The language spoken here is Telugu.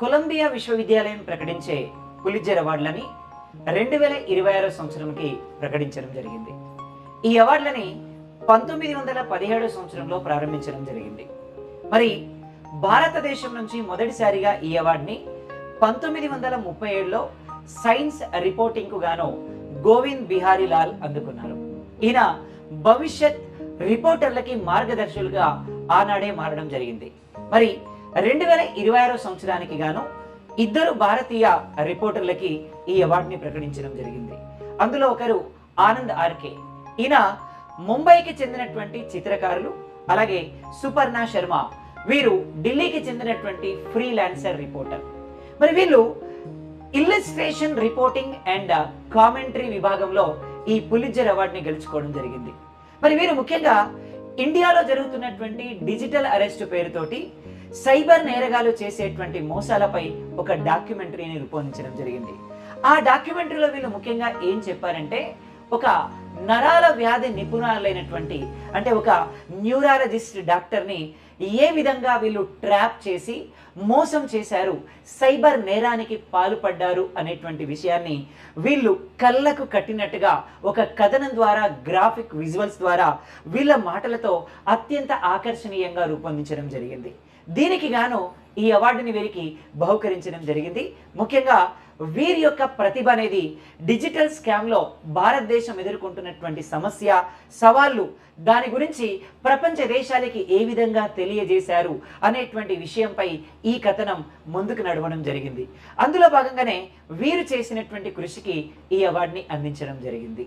కొలంబియా విశ్వవిద్యాలయం ప్రకటించే పులిట్జర్ అవార్డులని 2026 సంవత్సరంకి ప్రకటించడం జరిగింది. ఈ అవార్డులని 1917 సంవత్సరంలో ప్రారంభించడం జరిగింది. మరి భారతదేశం నుంచి మొదటిసారిగా ఈ అవార్డుని 1937లో సైన్స్ రిపోర్టింగ్ కు గాను గోవింద్ బిహారీ లాల్ అందుకున్నారు. ఈయన భవిష్యత్ రిపోర్టర్లకి మార్గదర్శులుగా ఆనాడే మారడం జరిగింది. మరి 2026 సంవత్సరానికి గాను ఇద్దరు భారతీయ రిపోర్టర్లకి ఈ అవార్డుని ప్రకటించడం జరిగింది. అందులో ఒకరు ఆనంద్ ఆర్కే. ఈయన ముంబైకి చెందినటువంటి చిత్రకారులు. అలాగే సుపర్ణ శర్మ, వీరు ఢిల్లీకి చెందినటువంటి ఫ్రీలాన్సర్ రిపోర్టర్. మరి వీళ్ళు ఇల్లస్ట్రేషన్ రిపోర్టింగ్ అండ్ కామెంటరీ విభాగంలో ఈ పులిట్జర్ అవార్డుని గెలుచుకోవడం జరిగింది. మరి వీరు ముఖ్యంగా ఇండియాలో జరుగుతున్నటువంటి డిజిటల్ అరెస్ట్ పేరుతోటి సైబర్ నేరగాలు చేసేటువంటి మోసాలపై ఒక డాక్యుమెంటరీని రూపొందించడం జరిగింది. ఆ డాక్యుమెంటరీలో వీళ్ళు ముఖ్యంగా ఏం చెప్పారంటే, ఒక నరాల వ్యాధి నిపుణులైనటువంటి అంటే ఒక న్యూరాలజిస్ట్ డాక్టర్ని ఏ విధంగా వీళ్ళు ట్రాప్ చేసి మోసం చేశారు, సైబర్ నేరానికి పాల్పడ్డారు అనేటువంటి విషయాన్ని వీళ్ళు కళ్ళకు కట్టినట్టుగా ఒక కథనం ద్వారా, గ్రాఫిక్ విజువల్స్ ద్వారా వీళ్ళ మాటలతో అత్యంత ఆకర్షణీయంగా రూపొందించడం జరిగింది. దీనికి గాను ఈ అవార్డుని వీరికి బహుకరించడం జరిగింది. ముఖ్యంగా వీరి యొక్క ప్రతిభ అనేది డిజిటల్ స్కామ్లో భారతదేశం ఎదుర్కొంటున్నటువంటి సమస్య, సవాళ్ళు, దాని గురించి ప్రపంచ దేశాలకి ఏ విధంగా తెలియజేశారు అనేటువంటి విషయంపై ఈ కథనం ముందుకు నడవడం జరిగింది. అందులో భాగంగానే వీరు చేసినటువంటి కృషికి ఈ అవార్డుని అందించడం జరిగింది.